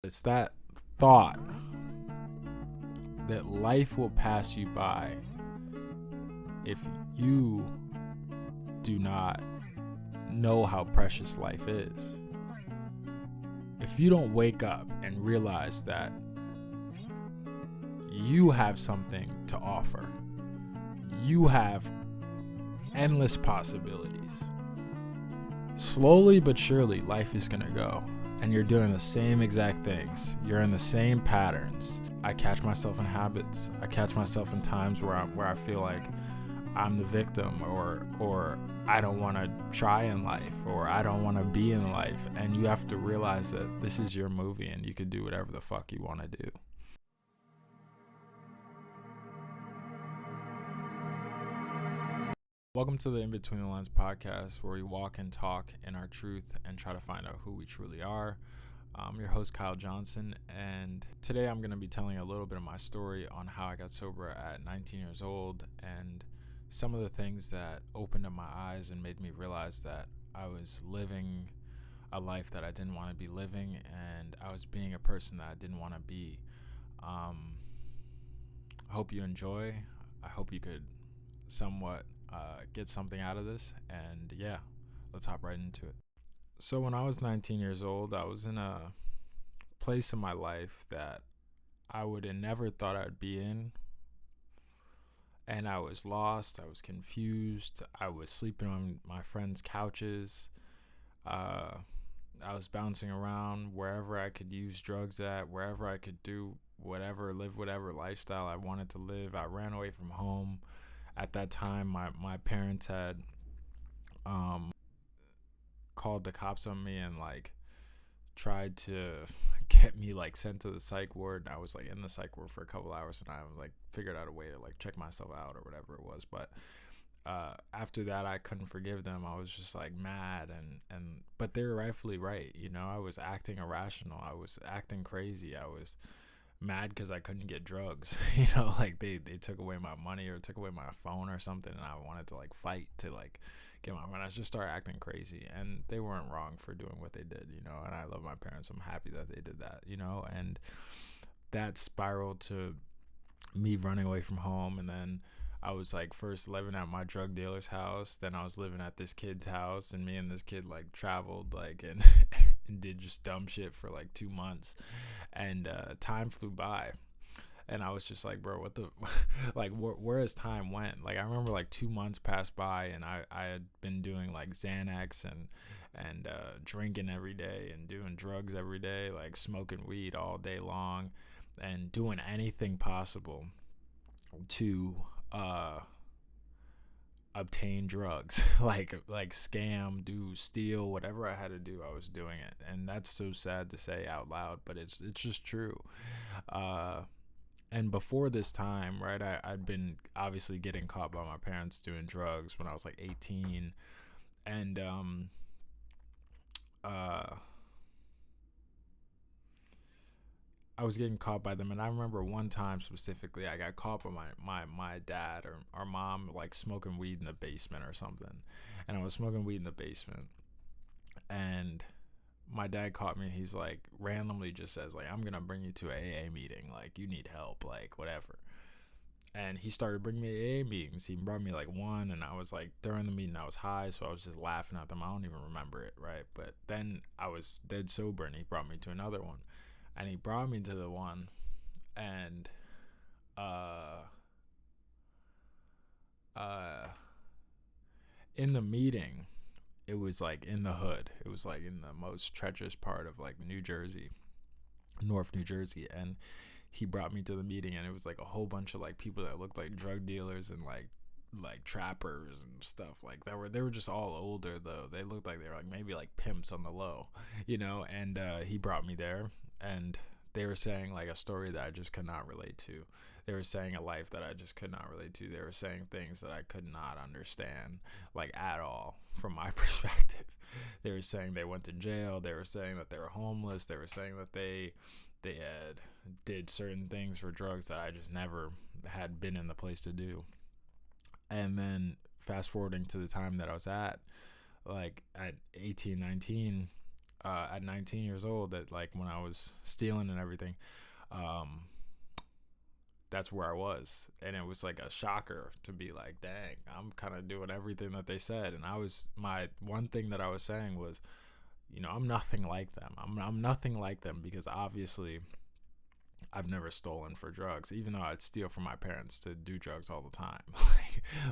It's that thought that life will pass you by if you do not know how precious life is. If you don't wake up and realize that you have something to offer, you have endless possibilities. Slowly but surely, life is gonna go, and you're doing the same exact things. You're in the same patterns. I catch myself in habits. I catch myself in times where I feel like I'm the victim, or I don't want to try in life, or I don't want to be in life. And you have to realize that this is your movie, and you can do whatever the fuck you want to do. Welcome to the In Between the Lines podcast, where we walk and talk in our truth and try to find out who we truly are. I'm your host, Kyle Johnson, and today I'm going to be telling a little bit of my story on how I got sober at 19 years old and some of the things that opened up my eyes and made me realize that I was living a life that I didn't want to be living, and I was being a person that I didn't want to be. I hope you enjoy. I hope you could somewhat get something out of this, and yeah, let's hop right into it. So when I was 19 years old, I was in a place in my life that I would have never thought I'd be in, and I was lost, I was confused, I was sleeping on my friends' couches, I was bouncing around wherever I could use drugs at, wherever I could do whatever, live whatever lifestyle I wanted to live. I ran away from home. At that time, my parents had called the cops on me and tried to get me sent to the psych ward. I was in the psych ward for a couple hours, and I was figured out a way to check myself out or whatever it was. But after that, I couldn't forgive them. I was just mad, but they were rightfully right. I was acting irrational. I was acting crazy. I was mad because I couldn't get drugs. They took away my money or took away my phone or something, and I wanted to fight to get my money. I just started acting crazy, and they weren't wrong for doing what they did, and I love my parents. I'm happy that they did that, and that spiraled to me running away from home. And then I was first living at my drug dealer's house, then I was living at this kid's house, and me and this kid traveled and and did just dumb shit for 2 months, and time flew by, and I was just bro, what the where has time went? I remember 2 months passed by, and I had been doing Xanax and drinking every day and doing drugs every day, smoking weed all day long and doing anything possible to obtain drugs, scam, do, steal, whatever I had to do, I was doing it. And that's so sad to say out loud, but it's just true. And before this time, right, I'd been obviously getting caught by my parents doing drugs when I was 18, and I was getting caught by them. And I remember one time specifically, I got caught by my dad or mom smoking weed in the basement or something, and I was smoking weed in the basement, and my dad caught me. He's randomly just says I'm gonna bring you to a AA meeting, you need help, whatever. And he started bringing me AA meetings. He brought me one, and I was during the meeting I was high, so I was just laughing at them. I don't even remember it, right? But then I was dead sober, and he brought me to another one. And he brought me to the one, and in the meeting, it was in the hood. It was in the most treacherous part of New Jersey, North New Jersey. And he brought me to the meeting, and it was a whole bunch of people that looked like drug dealers and trappers and stuff they were just all older, though. They looked like they were maybe pimps on the low, and he brought me there, and they were saying a story that I just could not relate to. They were saying a life that I just could not relate to. They were saying things that I could not understand at all from my perspective. They were saying they went to jail. They were saying that they were homeless. They were saying that they had did certain things for drugs that I just never had been in the place to do. And then fast forwarding to the time that I was at 18, 19, at 19 years old, that like when I was stealing and everything, um, that's where I was. And it was like a shocker to be like, dang, I'm kind of doing everything that they said. And my one thing that I was saying was, I'm nothing like them. I'm nothing like them, because obviously I've never stolen for drugs, even though I'd steal from my parents to do drugs all the time.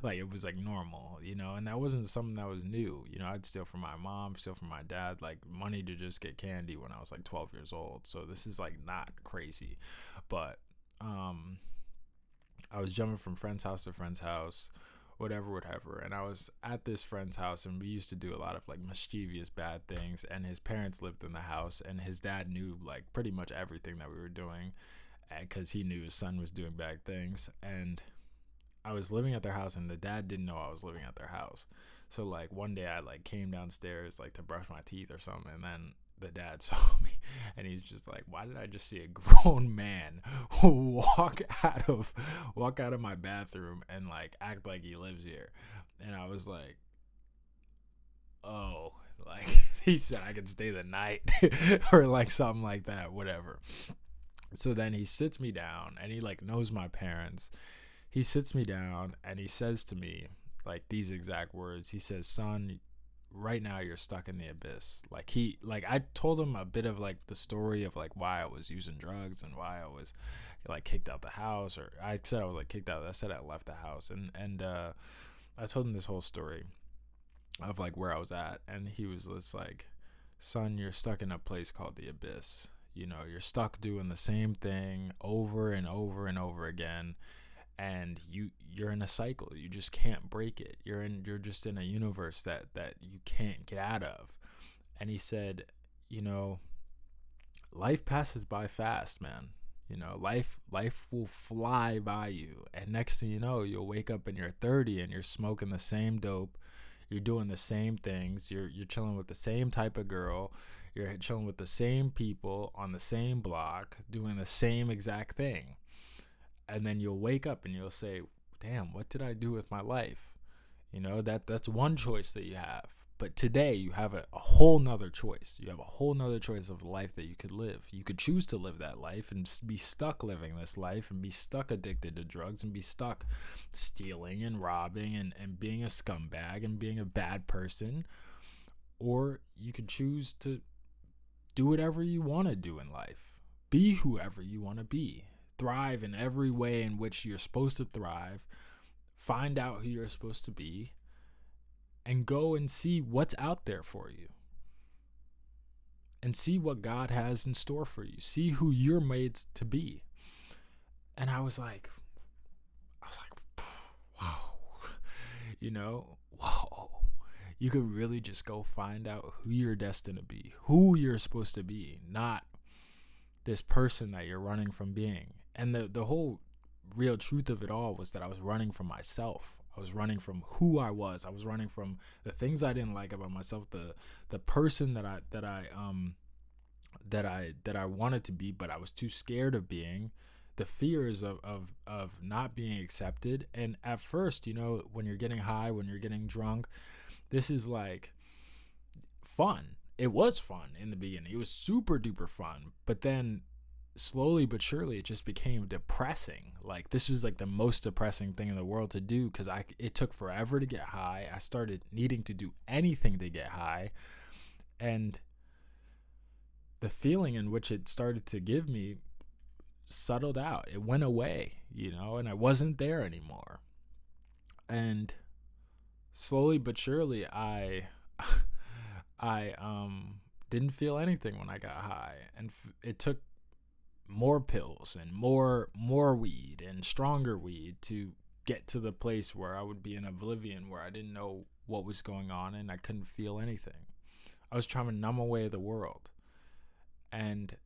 Like it was like normal, and that wasn't something that was new. I'd steal from my mom, steal from my dad, like money to just get candy when I was like 12 years old. So this is like not crazy, but I was jumping from friend's house to friend's house, whatever. And I was at this friend's house, and we used to do a lot of like mischievous bad things. And his parents lived in the house, and his dad knew like pretty much everything that we were doing, because he knew his son was doing bad things. And I was living at their house, and the dad didn't know I was living at their house. So like one day I like came downstairs like to brush my teeth or something, and then the dad saw me, and he's just like, why did I just see a grown man walk out of my bathroom and like act like he lives here? And I was like, oh, like he said I could stay the night or like something like that, whatever. So then he sits me down, and he like knows my parents. He sits me down, and he says to me like these exact words. He says, son, right now you're stuck in the abyss. I told him a bit of like the story of like why I was using drugs and why I was like kicked out the house, or I said I was like kicked out. I said I left the house, and I told him this whole story of like where I was at, and he was just like, son, you're stuck in a place called the abyss. You're stuck doing the same thing over and over and over again, and you're in a cycle. You just can't break it. You're just in a universe that you can't get out of. And he said, life passes by fast, man. Life will fly by you, and next thing you know, you'll wake up and you're 30 and you're smoking the same dope, you're doing the same things, you're chilling with the same type of girl, you're chilling with the same people on the same block, doing the same exact thing. And then you'll wake up and you'll say, damn, what did I do with my life? That's one choice that you have. But today you have a whole nother choice. You have a whole nother choice of the life that you could live. You could choose to live that life and be stuck living this life, and be stuck addicted to drugs, and be stuck stealing and robbing and being a scumbag and being a bad person. Or you could choose to do whatever you want to do in life. Be whoever you want to be. Thrive in every way in which you're supposed to thrive. Find out who you're supposed to be, and go and see what's out there for you, and see what God has in store for you. See who you're made to be. And I was like, whoa, whoa. You could really just go find out who you're destined to be, who you're supposed to be, not this person that you're running from being. And the whole real truth of it all was that I was running from myself. I was running from who I was. I was running from the things I didn't like about myself, the person that I wanted to be, but I was too scared of being, the fears of not being accepted. And at first, when you're getting high, when you're getting drunk, this is like fun. It was fun in the beginning. It was super duper fun. But then slowly but surely it just became depressing. Like this was like the most depressing thing in the world to do, because it took forever to get high. I started needing to do anything to get high, and the feeling in which it started to give me settled out. It went away, and I wasn't there anymore. And slowly but surely I didn't feel anything when I got high, and it took more pills and more weed and stronger weed to get to the place where I would be in oblivion, where I didn't know what was going on and I couldn't feel anything. I was trying to numb away the world. And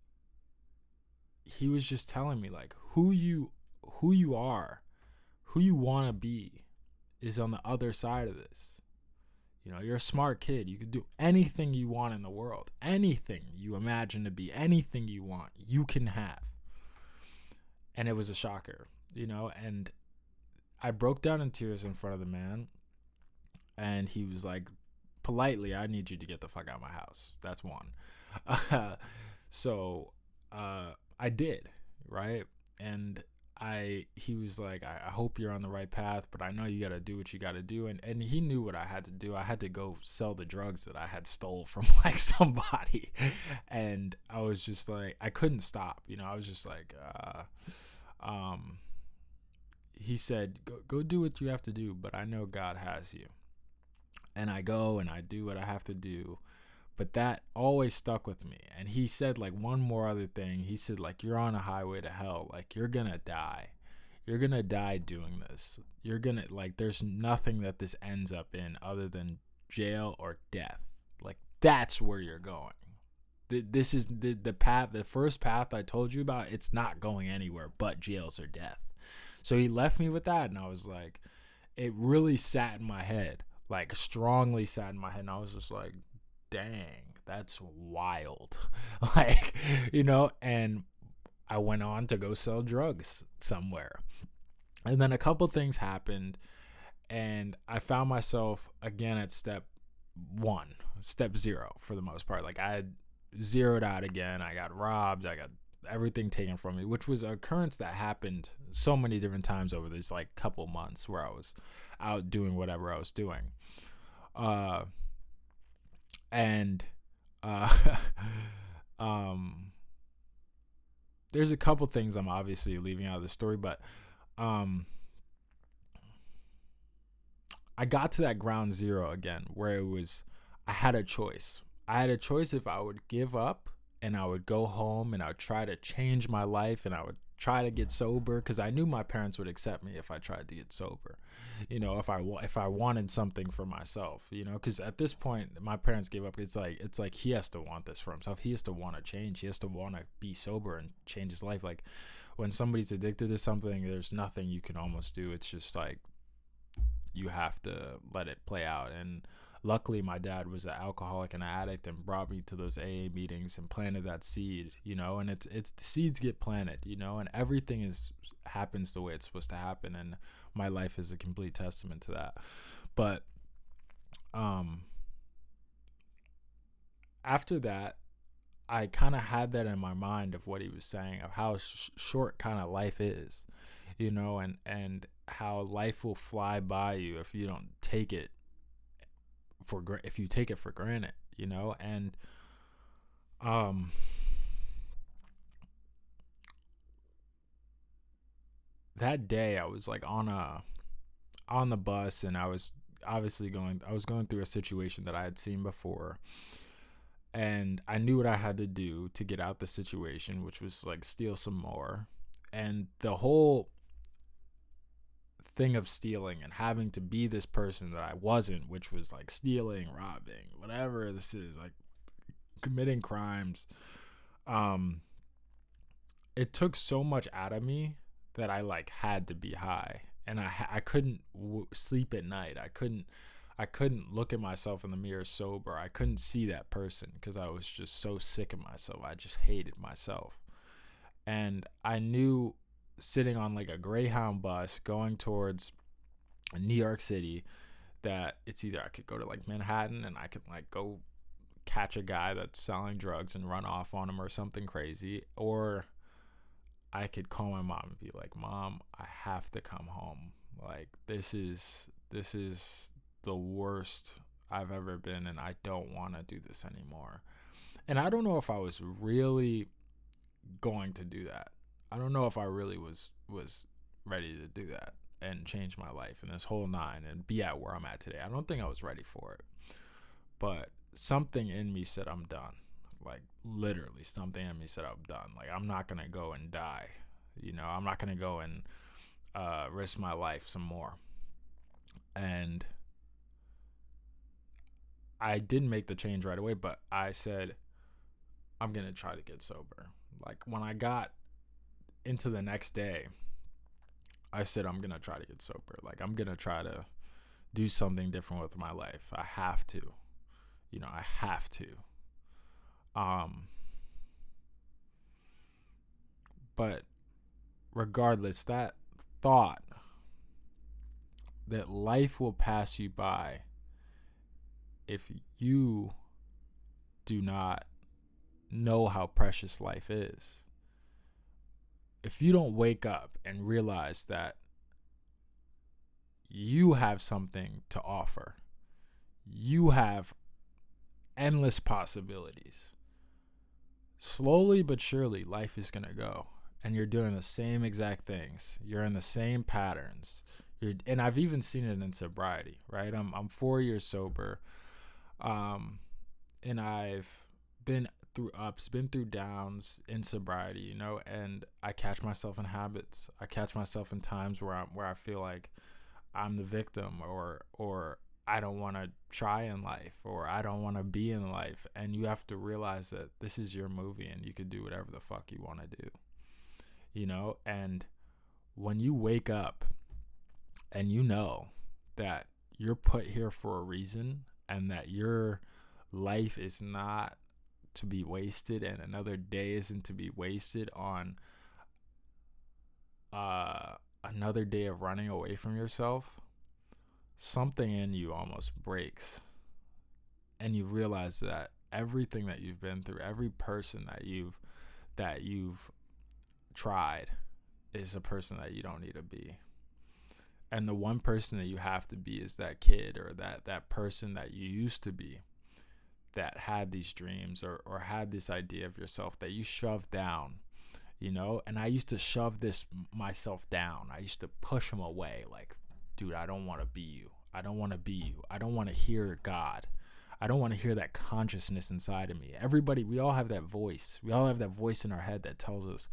he was just telling me like who you are, who you want to be is on the other side of this. You're a smart kid. You can do anything you want in the world. Anything you imagine to be, anything you want, you can have. And it was a shocker, and I broke down in tears in front of the man, and he was like, politely, I need you to get the fuck out of my house. That's one. So I did, right? And he was like, I hope you're on the right path, but I know you got to do what you got to do. And he knew what I had to do. I had to go sell the drugs that I had stole from like somebody. And I was just like, I couldn't stop, I was just like, um, he said, go do what you have to do, but I know God has you. And I go and I do what I have to do. But that always stuck with me. And he said like one more other thing. He said like, you're on a highway to hell. Like, you're going to die. You're going to die doing this. You're going to like, there's nothing that this ends up in other than jail or death. Like, that's where you're going. This is the path, the first path I told you about. It's not going anywhere but jails or death. So he left me with that. And I was like, it really sat in my head, like strongly sat in my head. And I was just like, dang, that's wild. Like, and I went on to go sell drugs somewhere. And then a couple things happened, and I found myself again at step 0 for the most part. Like, I had zeroed out again. I got robbed. I got everything taken from me, which was an occurrence that happened so many different times over these like couple months where I was out doing whatever I was doing. And there's a couple things I'm obviously leaving out of the story, but I got to that ground zero again where it was, I had a choice. I had a choice if I would give up and I would go home and I would try to change my life and I would try to get sober, because I knew my parents would accept me if I tried to get sober, if I wanted something for myself, because at this point my parents gave up. It's like he has to want this for himself. He has to want to change. He has to want to be sober and change his life. Like, when somebody's addicted to something, there's nothing you can almost do. It's just like, you have to let it play out. And luckily my dad was an alcoholic and an addict and brought me to those AA meetings and planted that seed, and it's the seeds get planted, and everything happens the way it's supposed to happen. And my life is a complete testament to that. But after that, I kind of had that in my mind of what he was saying, of how short kind of life is, and how life will fly by you if you don't take it for granted, and that day I was like on the bus, and I was going through a situation that I had seen before, and I knew what I had to do to get out the situation, which was like steal some more. And the whole thing of stealing and having to be this person that I wasn't, which was like stealing, robbing, whatever this is, like committing crimes, it took so much out of me that I like had to be high, and I couldn't sleep at night. I couldn't look at myself in the mirror sober. I couldn't see that person because I was just so sick of myself. I just hated myself. And I knew, sitting on like a Greyhound bus going towards New York City, that it's either I could go to like Manhattan and I could like go catch a guy that's selling drugs and run off on him or something crazy, or I could call my mom and be like, Mom, I have to come home. Like, this is the worst I've ever been, and I don't want to do this anymore. And I don't know if I was really going to do that. I don't know if I really was ready to do that and change my life and this whole nine and be at where I'm at today. I don't think I was ready for it. But something in me said I'm done. Like, literally something in me said I'm done. Like, I'm not going to go and die. I'm not going to go and risk my life some more. And I didn't make the change right away, but I said, I'm going to try to get sober. Like, when I got into the next day, I said, I'm going to try to get sober. Like, I'm going to try to do something different with my life. I have to. I have to. But regardless, that thought that life will pass you by if you do not know how precious life is. If you don't wake up and realize that you have something to offer, you have endless possibilities. Slowly but surely, life is going to go. And you're doing the same exact things. You're in the same patterns. And I've even seen it in sobriety, right? I'm 4 years sober. And I've been through ups, been through downs in sobriety, you know, and I catch myself in habits. I catch myself in times where I feel like I'm the victim, or I don't want to try in life, or I don't want to be in life. And you have to realize that this is your movie and you can do whatever the fuck you want to do, you know? And when you wake up and you know that you're put here for a reason, and that your life is not to be wasted, and another day isn't to be wasted on another day of running away from yourself, something in you almost breaks. And you realize that everything that you've been through, every person that you've tried, is a person that you don't need to be. And the one person that you have to be is that kid, or that person that you used to be, that had these dreams, or had this idea of yourself that you shoved down, you know? And I used to shove this myself down. I used to push him away, like, dude, I don't want to be you. I don't want to be you. I don't want to hear God. I don't want to hear that consciousness inside of me. Everybody, we all have that voice. We all have that voice in our head that tells us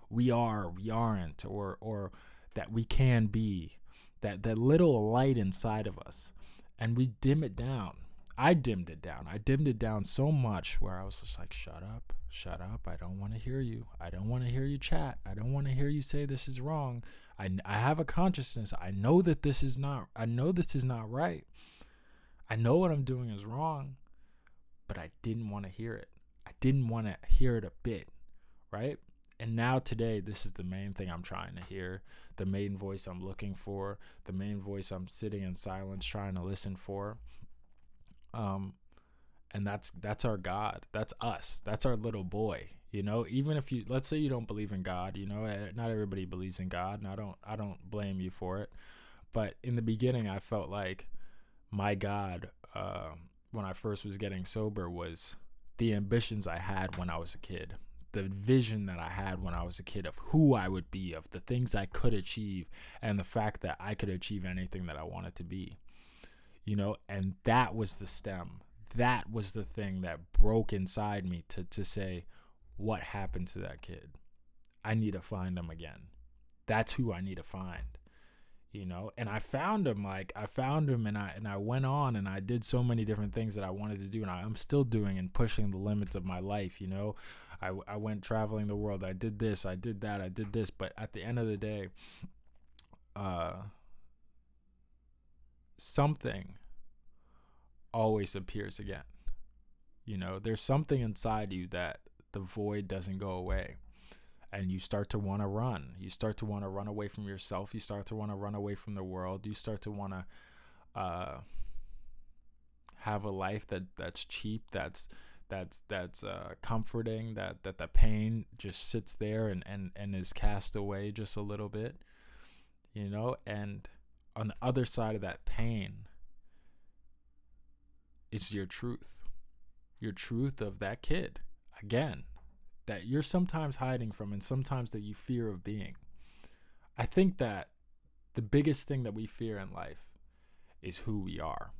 we are, we aren't, or that we can be, that little light inside of us. And we dim it down. I dimmed it down. I dimmed it down so much where I was just like, shut up. I don't want to hear you. I don't want to hear you chat. I don't want to hear you say this is wrong. I have a consciousness. I know that this is not right. I know what I'm doing is wrong, but I didn't want to hear it. I didn't want to hear it a bit, right? And now today, this is the main thing I'm trying to hear, the main voice I'm looking for, the main voice I'm sitting in silence trying to listen for. And that's our God. That's us. That's our little boy. You know, even if let's say you don't believe in God, you know, not everybody believes in God, and I don't blame you for it. But in the beginning, I felt like my God, when I first was getting sober, was the ambitions I had when I was a kid, the vision that I had when I was a kid of who I would be, of the things I could achieve, and the fact that I could achieve anything that I wanted to be, you know. And that was the stem. That was the thing that broke inside me to say, what happened to that kid? I need to find him again. That's who I need to find. You know, and I found him, and I went on and I did so many different things that I wanted to do, and I'm still doing and pushing the limits of my life. You know, I went traveling the world. I did this, I did that, I did this. But at the end of the day, something always appears again. You know, there's something inside you that the void doesn't go away. And you start to want to run. You start to want to run away from yourself. You start to want to run away from the world. You start to want to have a life that's cheap, that's comforting, that the pain just sits there and is cast away just a little bit, you know. And on the other side of that pain is your truth of that kid, again, that you're sometimes hiding from, and sometimes that you fear of being. I think that the biggest thing that we fear in life is who we are.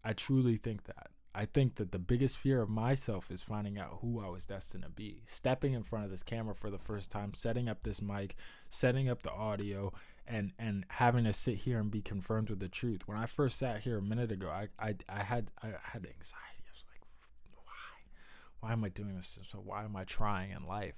I truly think that. I think that the biggest fear of myself is finding out who I was destined to be. Stepping in front of this camera for the first time, setting up this mic, setting up the audio, and having to sit here and be confirmed with the truth. When I first sat here a minute ago, I had anxiety. Why am I doing this? So why am I trying in life?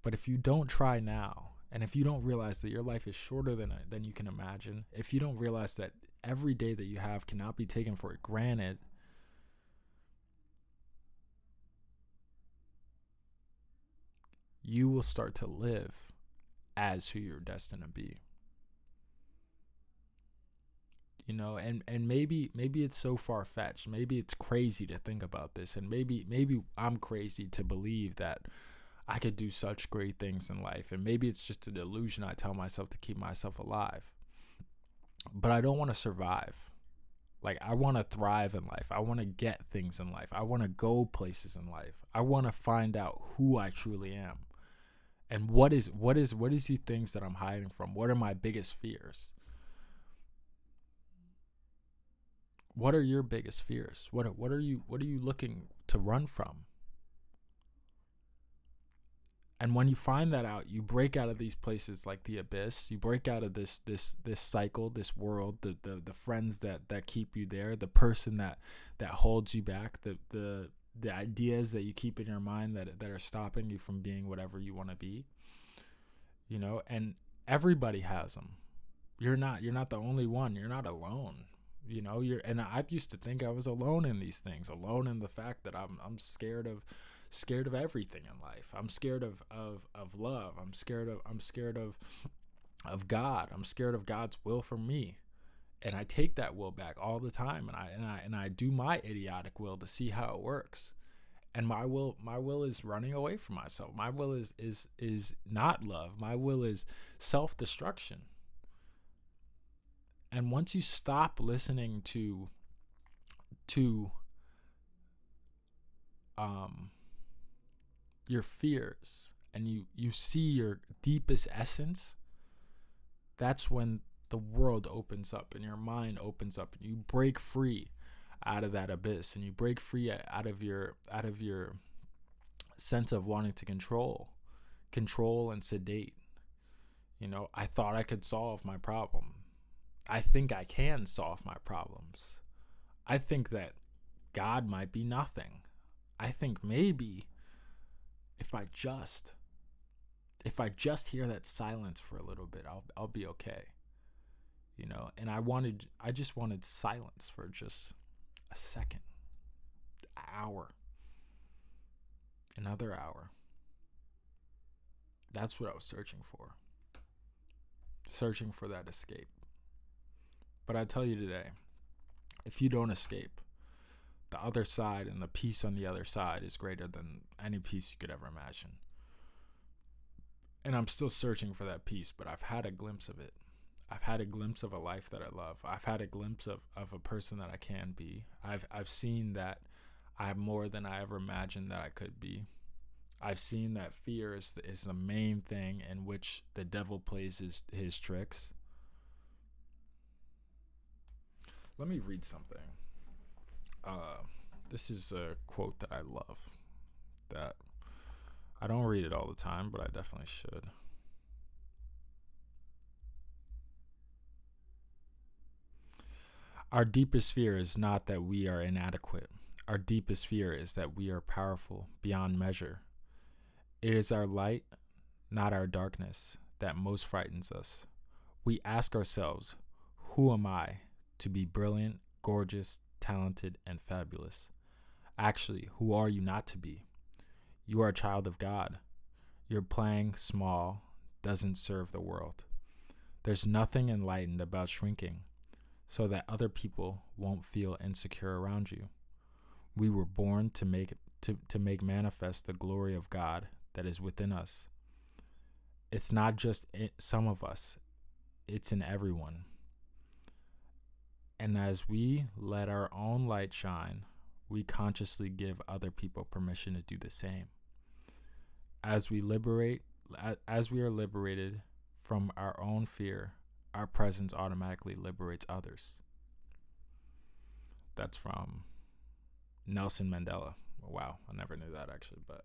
But if you don't try now, and if you don't realize that your life is shorter than you can imagine, if you don't realize that every day that you have cannot be taken for granted, you will start to live as who you're destined to be. and maybe it's so far-fetched, maybe it's crazy to think about this, and maybe I'm crazy to believe that I could do such great things in life, and maybe it's just a delusion I tell myself to keep myself alive. But I don't want to survive. Like, I want to thrive in life. I want to get things in life. I want to go places in life. I want to find out who I truly am. And what is the things that I'm hiding from? What are my biggest fears? What are your biggest fears? What are you looking to run from? And when you find that out, you break out of these places like the abyss. You break out of this cycle, this world, the friends that keep you there, the person that holds you back, the ideas that you keep in your mind that are stopping you from being whatever you want to be. And everybody has them. You're not the only one. You're not alone. And I used to think I was alone in these things, alone in the fact that I'm scared of everything in life. I'm scared of love. I'm scared of God. I'm scared of God's will for me. And I take that will back all the time, and I do my idiotic will to see how it works. And my will is running away from myself. My will is not love. My will is self-destruction. And once you stop listening to your fears, and you see your deepest essence, that's when the world opens up and your mind opens up, and you break free out of that abyss, and you break free out of your sense of wanting to control and sedate. I thought I could solve my problem. I think I can solve my problems. I think that God might be nothing. I think maybe if I just hear that silence for a little bit, I'll be okay. And I just wanted silence for just a second, an hour, another hour. That's what I was searching for that escape. But I tell you today, if you don't escape, the other side and the peace on the other side is greater than any peace you could ever imagine. And I'm still searching for that peace, but I've had a glimpse of it. I've had a glimpse of a life that I love. I've had a glimpse of a person that I can be. I've seen that I have more than I ever imagined that I could be. I've seen that fear is the main thing in which the devil plays his tricks. Let me read something. This is a quote that I love, that I don't read it all the time, but I definitely should. Our deepest fear is not that we are inadequate. Our deepest fear is that we are powerful beyond measure. It is our light, not our darkness, that most frightens us. We ask ourselves, who am I to be brilliant, gorgeous, talented, and fabulous? Actually, who are you not to be? You are a child of God. Your playing small doesn't serve the world. There's nothing enlightened about shrinking so that other people won't feel insecure around you. We were born to make manifest the glory of God that is within us. It's not just some of us, it's in everyone. And as we let our own light shine, we consciously give other people permission to do the same. As we are liberated from our own fear, our presence automatically liberates others. That's from Nelson Mandela. Wow, I never knew that actually, but